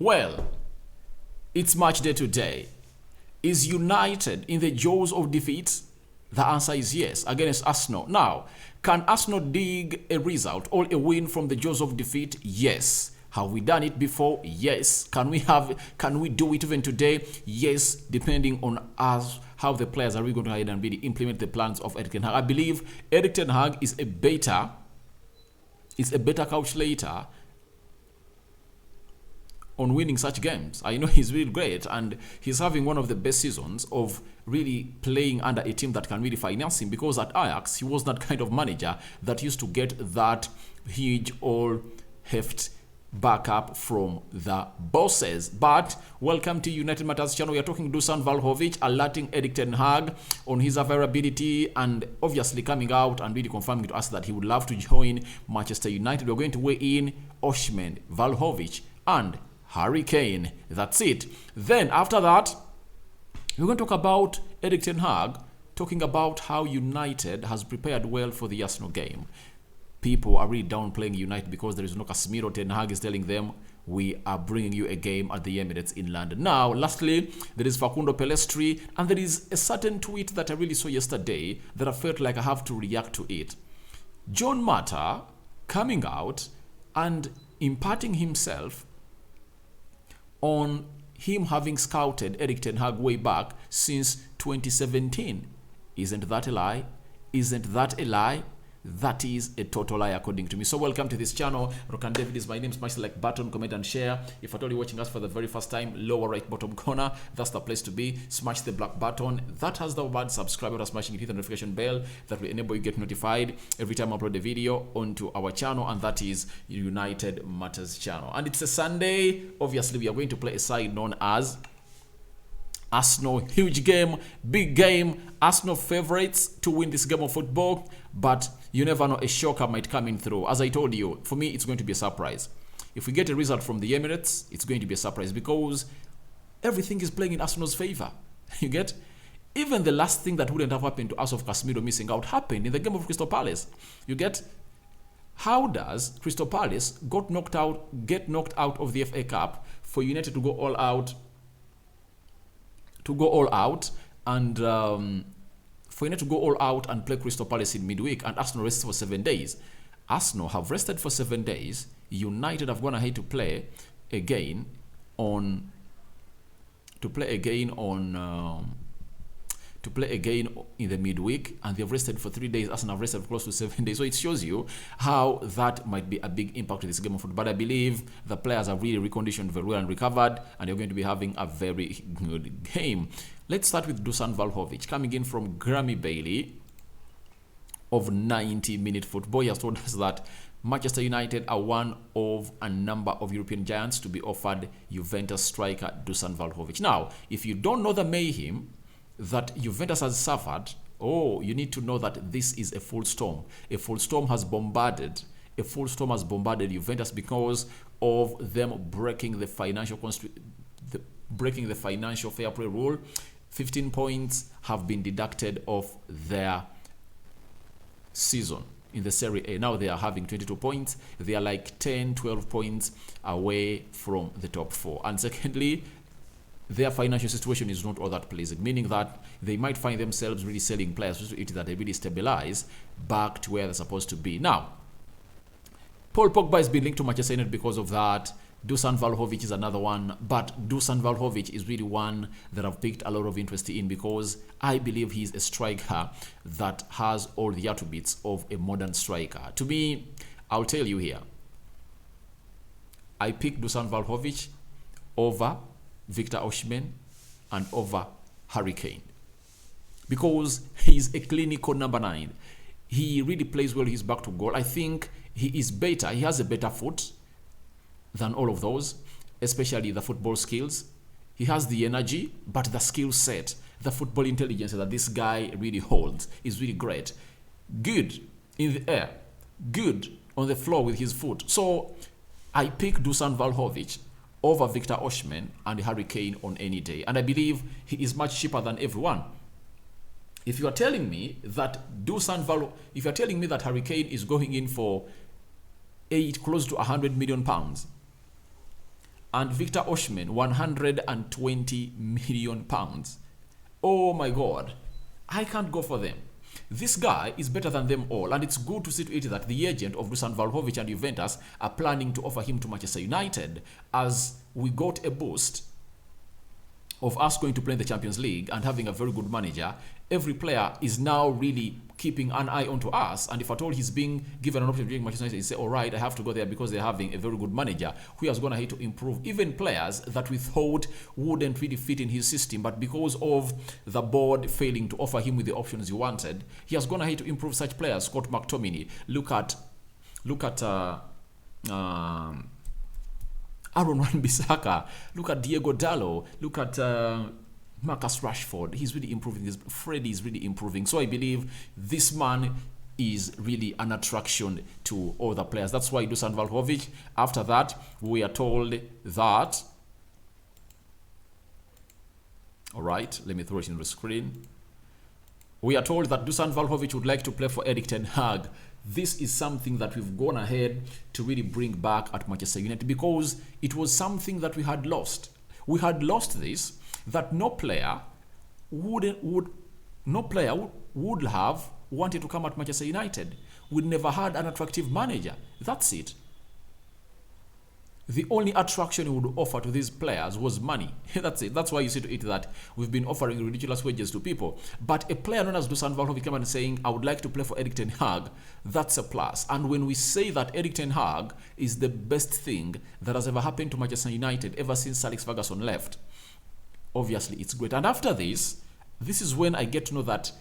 Well, it's match day today. Is United in the jaws of defeat? The answer is yes, against Arsenal. Now, can Arsenal dig a result or a win from the jaws of defeat? Yes. Have we done it before? Yes. Can we do it even today? Yes, depending on us, how the players are really going to ahead and really implement the plans of Erik ten Hag. I believe Erik ten Hag is a better calculator on winning such games. I know he's really great and he's having one of the best seasons of really playing under a team that can really finance him, because at Ajax he was that kind of manager that used to get that huge all heft backup from the bosses. But welcome to United Matters channel. We are talking Dusan Vlahovic alerting Erik ten Hag on his availability and obviously coming out and really confirming to us that he would love to join Manchester United. We're going to weigh in Osimhen, Vlahovic and Harry Kane. That's it. Then after that, we're going to talk about Erik ten Hag talking about how United has prepared well for the Arsenal game. People are really downplaying United because there is no Casemiro. Ten Hag is telling them, we are bringing you a game at the Emirates in London. Now, lastly, there is Facundo Pellistri, and there is a certain tweet that I really saw yesterday that I felt like I have to react to it. John Murtough coming out and imparting himself on him having scouted Erik ten Hag way back since 2017. Isn't that a lie? Isn't that a lie? That is a total lie according to me. So welcome to this channel. Rokan David is my name. Smash the like button, comment and share. If at all you're watching us for the very first time, lower right bottom corner, that's the place to be. Smash the black button that has the word subscribe, or smashing it, hit the notification bell that will enable you get notified every time I upload a video onto our channel, and that is United Matters channel. And it's a Sunday. Obviously we are going to play a side known as Arsenal. Huge game, big game. Arsenal favorites to win this game of football, but you never know, a shocker might come in through. As I told you, for me, it's going to be a surprise. If we get a result from the Emirates, it's going to be a surprise because everything is playing in Arsenal's favor. You get? Even the last thing that wouldn't have happened to us of Casemiro missing out happened in the game of Crystal Palace. You get? How does Crystal Palace get knocked out of the FA Cup for United to go all out? And for United to go all out and play Crystal Palace in midweek, and Arsenal rested for 7 days. Arsenal have rested for 7 days. United have gone ahead to play again in the midweek, and they've rested for 3 days. Arsenal have rested for close to 7 days. So it shows you how that might be a big impact to this game of football. But I believe the players are really reconditioned very well and recovered, and you're going to be having a very good game. Let's start with Dusan Vlahovic coming in from Grammy Bailey of 90-minute football. He has told us that Manchester United are one of a number of European giants to be offered Juventus striker Dusan Vlahovic. Now, if you don't know the mayhem that Juventus has suffered, you need to know that this is a full storm. A full storm has bombarded Juventus because of them breaking the financial fair play rule. 15 points have been deducted off their season in the Serie A. Now they are having 22 points. They are like 10, 12 points away from the top 4. And secondly, their financial situation is not all that pleasing, meaning that they might find themselves really selling players that they really stabilize back to where they're supposed to be. Now, Paul Pogba has been linked to Manchester United because of that. Dusan Vlahovic is another one, but Dusan Vlahovic is really one that I've picked a lot of interest in because I believe he's a striker that has all the attributes of a modern striker. To me, I'll tell you here, I picked Dusan Vlahovic over Victor Osimhen and over Harry Kane because he's a clinical number 9. He really plays well. He's back to goal. I think he is better. He has a better foot than all of those, especially the football skills. He has the energy, but the skill set, the football intelligence that this guy really holds is really great. Good in the air, good on the floor with his foot. So I pick Dusan Vlahovic over Victor Osimhen and Harry Kane on any day, and I believe he is much cheaper than everyone. If you are telling me that Harry Kane is going in for close to £100 million, and Victor Osimhen 120 million pounds. Oh my God, I can't go for them. This guy is better than them all, and it's good to see to it that the agent of Dusan Vlahovic and Juventus are planning to offer him to Manchester United, as we got a boost of us going to play in the Champions League and having a very good manager. Every player is now really keeping an eye onto us, and if at all he's being given an option to join Manchester United, he say, all right, I have to go there because they're having a very good manager who has gone ahead to improve even players that we thought wouldn't really fit in his system, but because of the board failing to offer him with the options he wanted, he has gone ahead to improve such players. Scott McTominay, look at Aaron Wan-Bissaka, look at Diego Dallo, look at Marcus Rashford. He's really improving. Freddie is really improving. So I believe this man is really an attraction to all the players. That's why Dusan Vlahovic, after that, we are told that, all right, let me throw it in the screen. We are told that Dusan Vlahovic would like to play for Erik ten Hag. This is something that we've gone ahead to really bring back at Manchester United, because it was something that we had lost. We had lost this, that no player would have wanted to come at Manchester United. We never had an attractive manager. That's it. The only attraction he would offer to these players was money. That's it. That's why you see to it that we've been offering ridiculous wages to people. But a player known as Dusan Vlahovic came and saying, I would like to play for Erik ten Hag, that's a plus. And when we say that Erik ten Hag is the best thing that has ever happened to Manchester United ever since Sir Alex Ferguson left, obviously it's great. And after this is when I get to know that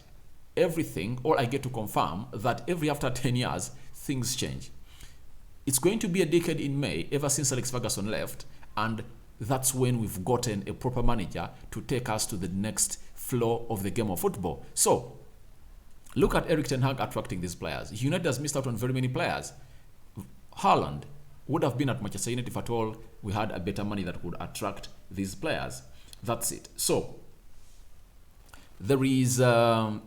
everything, or I get to confirm that after 10 years, things change. It's going to be a decade in May, ever since Alex Ferguson left, and that's when we've gotten a proper manager to take us to the next floor of the game of football. So, look at Erik ten Hag attracting these players. United has missed out on very many players. Haaland would have been at Manchester United if at all we had a better money that would attract these players. That's it. So, there is Jude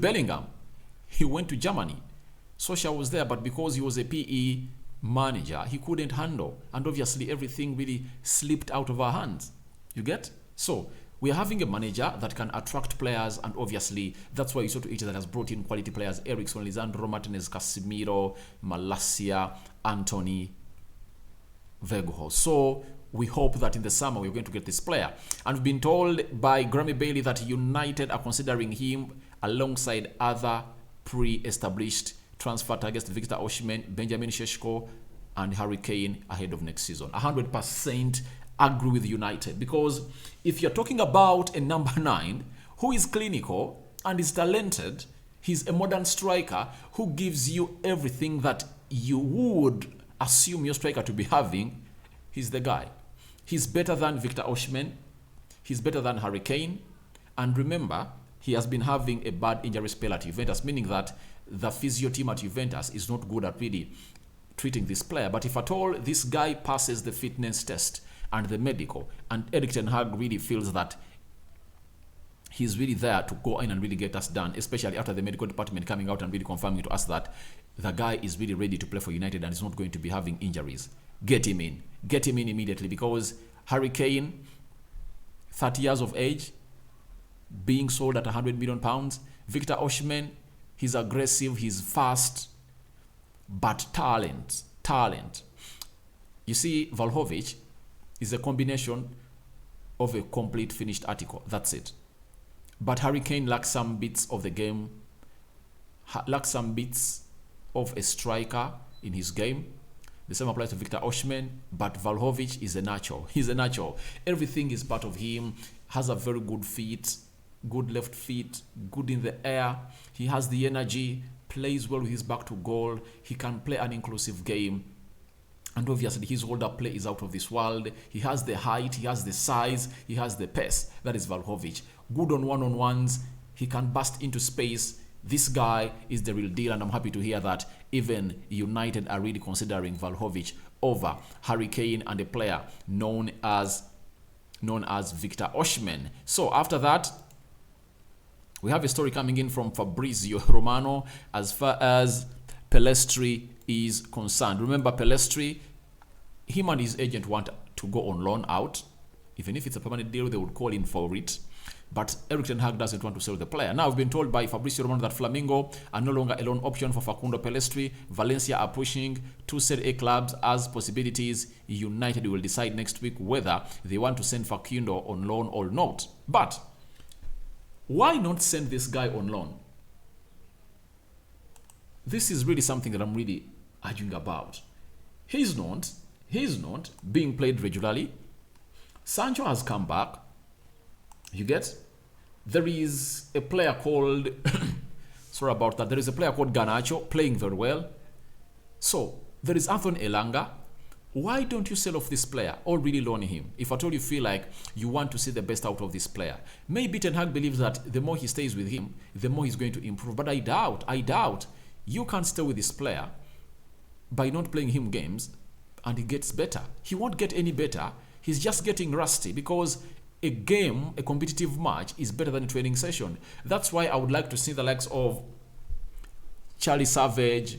Bellingham. He went to Germany. Solskjaer was there, but because he was a PE manager, he couldn't handle. And obviously, everything really slipped out of our hands. You get? So, we are having a manager that can attract players, and obviously, that's why you saw to it that has brought in quality players. Eriksson, Lisandro Martinez, Casemiro, Malacia, Anthony, Weghorst. So, we hope that in the summer we're going to get this player. And we've been told by Grammy Bailey that United are considering him alongside other pre-established transfer targets, Victor Osimhen, Benjamin Šeško, and Harry Kane ahead of next season. 100% agree with United, because if you're talking about a number 9 who is clinical and is talented, he's a modern striker who gives you everything that you would assume your striker to be having, he's the guy. He's better than Victor Osimhen, he's better than Harry Kane, and remember, he has been having a bad injury spell at Juventus, meaning that the physio team at Juventus is not good at really treating this player. But if at all this guy passes the fitness test and the medical, and Erik ten Hag really feels that he's really there to go in and really get us done, especially after the medical department coming out and really confirming to us that the guy is really ready to play for United and is not going to be having injuries, get him in. Get him in immediately, because Harry Kane, 30 years of age, being sold at £100 million. Victor Osimhen, he's aggressive, he's fast, but talent. You see, Vlahovic is a combination of a complete finished article. That's it. But Harry Kane lacks some bits of the game, lacks some bits of a striker in his game. The same applies to Victor Osimhen, but Vlahovic is a natural. He's a natural. Everything is part of him. Has a very good feet, good left feet, good in the air. He has the energy, plays well with his back to goal. He can play an inclusive game. And obviously, his hold-up play is out of this world. He has the height, he has the size, he has the pace. That is Vlahovic. Good on one-on-ones. He can burst into space. This guy is the real deal, and I'm happy to hear that even United are really considering Vlahovic over Harry Kane and a player known as Victor Osimhen. So after that, we have a story coming in from Fabrizio Romano as far as Pellistri is concerned. Remember, Pellistri, him and his agent want to go on loan out. Even if it's a permanent deal, they would call in for it. But Erik ten Hag doesn't want to sell the player. Now, we've been told by Fabrizio Romano that Flamengo are no longer a loan option for Facundo Pellistri. Valencia are pushing 2 Serie A clubs as possibilities. United will decide next week whether they want to send Facundo on loan or not. But why not send this guy on loan? This is really something that I'm really arguing about. He's not being played regularly. Sancho has come back. You get? There is a player called sorry about that. There is a player called Garnacho playing very well. So there is Anthony Elanga. Why don't you sell off this player or really loan him? If at all you feel like you want to see the best out of this player. Maybe Ten Hag believes that the more he stays with him, the more he's going to improve. But I doubt. You can't stay with this player by not playing him games and he gets better. He won't get any better. He's just getting rusty because a game, a competitive match, is better than a training session. That's why I would like to see the likes of Charlie Savage,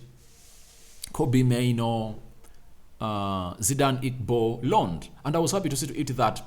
Kobe Mainoo, Zidane Igbo loaned. And I was happy to see to it that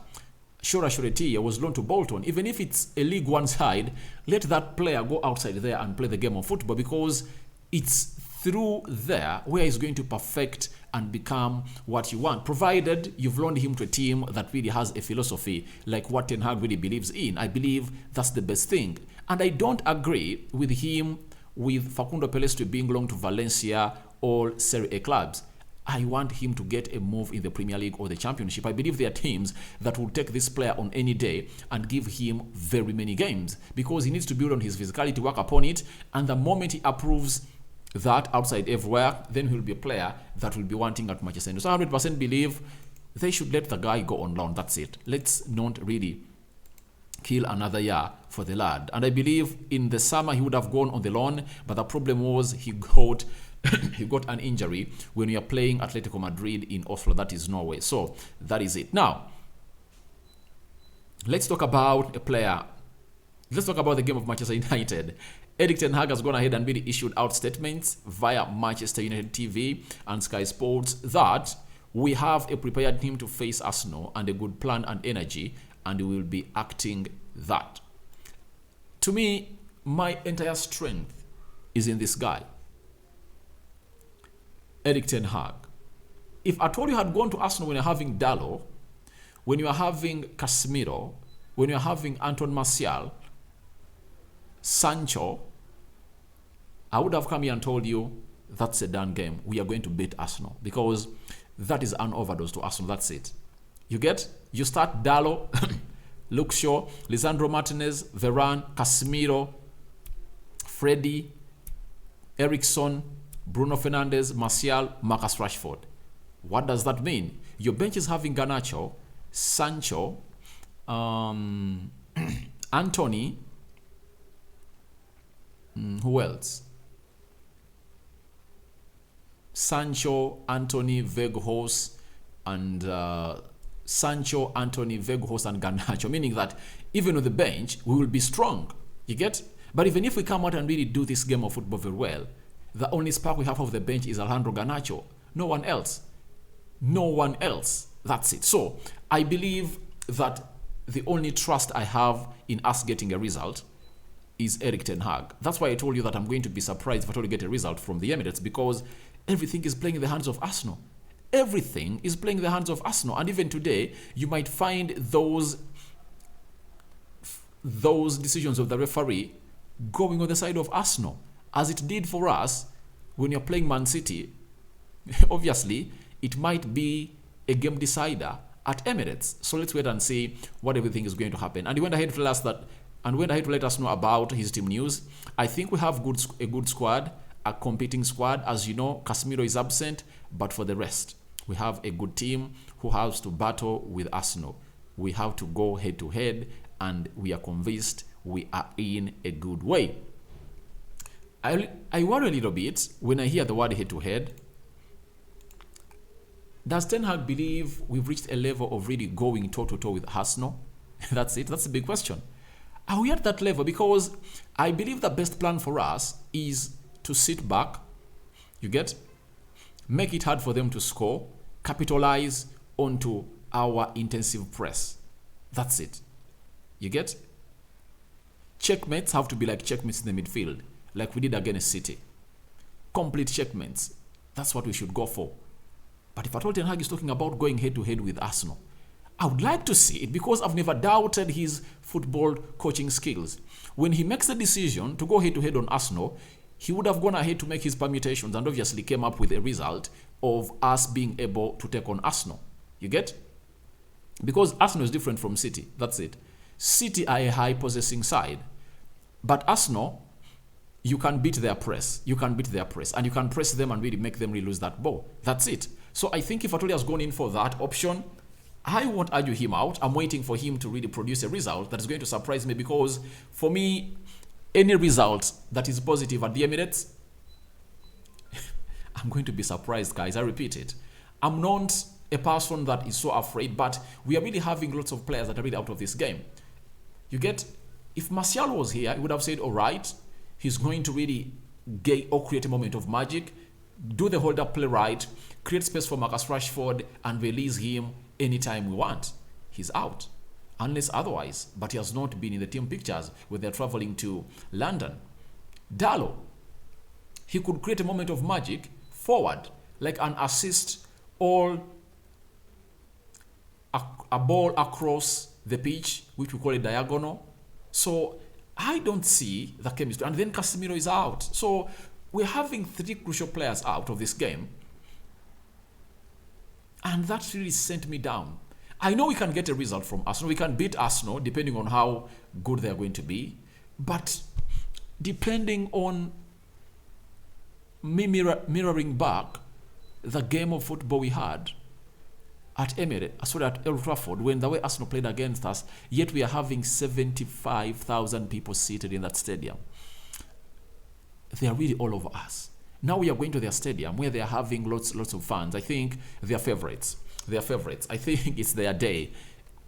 Shora Shoretia was loaned to Bolton. Even if it's a League One side, let that player go outside there and play the game of football, because it's through there where he's going to perfect and become what you want, provided you've loaned him to a team that really has a philosophy like what Ten Hag really believes in. I believe that's the best thing. And I don't agree with Facundo Pellistri being loaned to Valencia or Serie A clubs. I want him to get a move in the Premier League or the Championship. I believe there are teams that will take this player on any day and give him very many games, because he needs to build on his physicality, work upon it, and the moment he approves that outside everywhere, then he'll be a player that will be wanting at Manchester United. So I 100% believe they should let the guy go on loan. That's it. Let's not really kill another year for the lad. And I believe in the summer he would have gone on the loan, but the problem was he got an injury when we are playing Atletico Madrid in Oslo. That is Norway. So that is it. Now, let's talk about a player. Let's talk about the game of Manchester United. Erik ten Hag has gone ahead and really issued out statements via Manchester United TV and Sky Sports that we have a prepared team to face Arsenal and a good plan and energy, and we will be acting that. To me, my entire strength is in this guy, Erik ten Hag. If at all you had gone to Arsenal when you're having Dalot, when you are having Casemiro, when you are having Anton Martial, Sancho, I would have come here and told you that's a done game. We are going to beat Arsenal, because that is an overdose to Arsenal. That's it. You get? You start Dalot, Luke Shaw, Lisandro Martinez, Varane, Casemiro, Freddy, Eriksson, Bruno Fernandes, Martial, Marcus Rashford. What does that mean? Your bench is having Garnacho, Sancho, Anthony. Who else? Sancho, Anthony, Weghorst, and Sancho, Anthony, Weghorst, and Garnacho. Meaning that even on the bench, we will be strong. You get? But even if we come out and really do this game of football very well, the only spark we have off the bench is Alejandro Garnacho. No one else. No one else. That's it. So I believe that the only trust I have in us getting a result is Erik ten Hag. That's why I told you that I'm going to be surprised if I totally get a result from the Emirates, because everything is playing in the hands of Arsenal. Everything is playing in the hands of Arsenal. And even today, you might find those decisions of the referee going on the side of Arsenal, as it did for us when you're playing Man City. Obviously, it might be a game decider at Emirates. So let's wait and see what everything is going to happen. And he went ahead to tell us that, and went ahead to let us know about his team news. I think we have a good squad, a competing squad. As you know, Casemiro is absent, but for the rest, we have a good team who has to battle with Arsenal. We have to go head to head, and we are convinced we are in a good way. I worry a little bit when I hear the word head to head. Does Ten Hag believe we've reached a level of really going toe-to-toe with Arsenal? That's it. That's the big question. Are we at that level? Because I believe the best plan for us is to sit back, you get, make it hard for them to score, capitalize onto our intensive press. That's it. You get? Checkmates have to be like checkmates in the midfield, like we did against City. Complete checkmates. That's what we should go for. But if at all Ten Hag is talking about going head-to-head with Arsenal, I would like to see it because I've never doubted his football coaching skills. When he makes the decision to go head-to-head on Arsenal, he would have gone ahead to make his permutations and obviously came up with a result of us being able to take on Arsenal. You get? Because Arsenal is different from City. That's it. City are a high-possessing side. But Arsenal, you can beat their press. You can beat their press. And you can press them and really make them really lose that ball. That's it. So I think if Atoli has gone in for that option, I won't argue him out. I'm waiting for him to really produce a result that is going to surprise me, because for me, any result that is positive at the Emirates, I'm going to be surprised, guys. I repeat it. I'm not a person that is so afraid, but we are really having lots of players that are really out of this game. You get? If Martial was here, he would have said, all right, he's going to really create a moment of magic, do the hold-up play right, create space for Marcus Rashford, and release him anytime we want. He's out. Unless otherwise. But he has not been in the team pictures when they're traveling to London. Dalot, he could create a moment of magic forward, like an assist or a ball across the pitch, which we call a diagonal. So I don't see the chemistry. And then Casemiro is out. So we're having 3 crucial players out of this game. And that really sent me down. I know we can get a result from Arsenal. We can beat Arsenal depending on how good they're going to be. But depending on me mirroring back the game of football we had at Emirates, at Old Trafford, when the way Arsenal played against us, yet we are having 75,000 people seated in that stadium. They are really all over us. Now we are going to their stadium where they are having lots of fans. I think they are favorites. They are favorites. I think it's their day.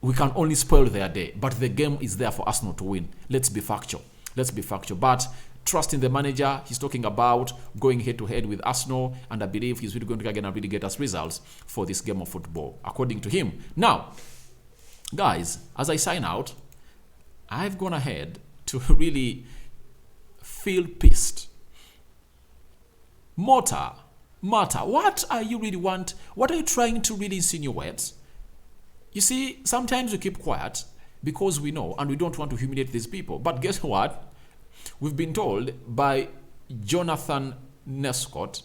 We can only spoil their day, but the game is there for Arsenal to win. Let's be factual. Let's be factual. But trust in the manager. He's talking about going head-to-head with Arsenal, and I believe he's really going to again and really get us results for this game of football, according to him. Now, guys, as I sign out, I've gone ahead to really feel pissed. Murtough, what are you really want? What are you trying to really insinuate? You see, sometimes we keep quiet because we know and we don't want to humiliate these people. But guess what? We've been told by Jonathan Nescott,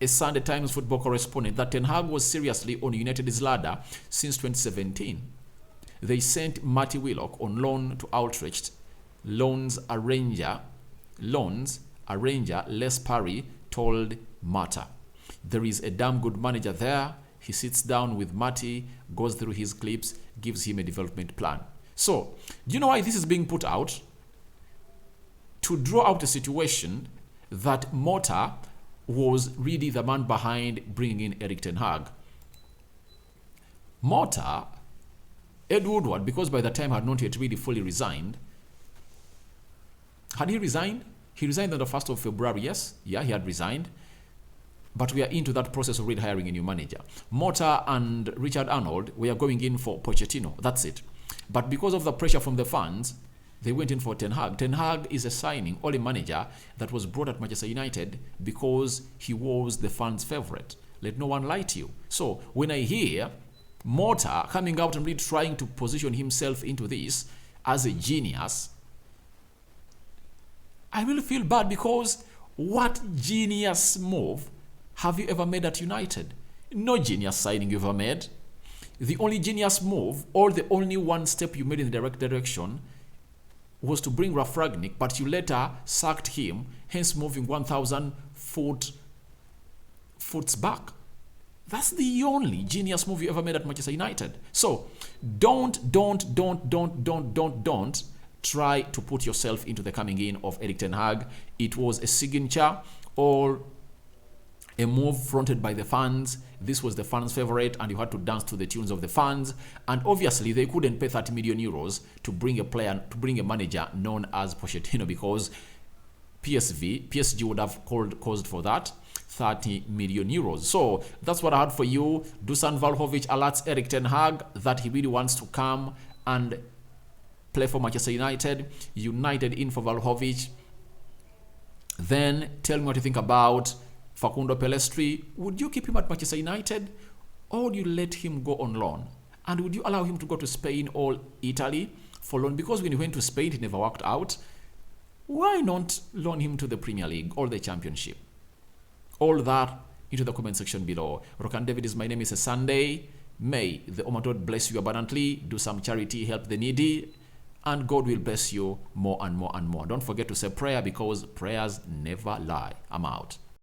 a Sunday Times football correspondent, that Ten Hag was seriously on United's ladder since 2017. They sent Matty Willock on loan to Utrecht. Loans arranger Les Parry told Mata. There is a damn good manager there. He sits down with Matty, goes through his clips, gives him a development plan. So, do you know why this is being put out? To draw out a situation that Murtough was really the man behind bringing in Erik Ten Hag. Murtough, Ed Woodward, because by the time had not yet really fully resigned. Had he resigned? He resigned on the 1st of February, yes. Yeah, he had resigned. But we are into that process of really hiring a new manager. Murtough and Richard Arnold, we are going in for Pochettino. That's it. But because of the pressure from the fans, they went in for Ten Hag. Ten Hag is a signing, or a manager that was brought at Manchester United because he was the fans' favorite. Let no one lie to you. So when I hear Murtough coming out and really trying to position himself into this as a genius, I really feel bad, because what genius move have you ever made at United? No genius signing you ever made. The only genius move, or the only one step you made in the direct direction, was to bring Ralf Rangnick, but you later sacked him, hence moving 1,000 foots back. That's the only genius move you ever made at Manchester United. So don't try to put yourself into the coming in of Erik Ten Hag. It was a signature or a move fronted by the fans. This was the fans' favorite, and you had to dance to the tunes of the fans. And obviously, they couldn't pay 30 million euros to bring a manager known as Pochettino, because PSG would have caused for that. 30 million euros. So that's what I had for you. Dusan Vlahovic alerts Erik ten Hag that he really wants to come and play for Manchester United. United in for Vlahovic. Then tell me what you think about Facundo Pellistri. Would you keep him at Manchester United, or would you let him go on loan? And would you allow him to go to Spain or Italy for loan? Because when he went to Spain, it never worked out. Why not loan him to the Premier League or the Championship? All that into the comment section below. Rokan David is my name. It's a Sunday. May the Almighty God bless you abundantly. Do some charity, help the needy, and God will bless you more and more and more. Don't forget to say prayer, because prayers never lie. I'm out.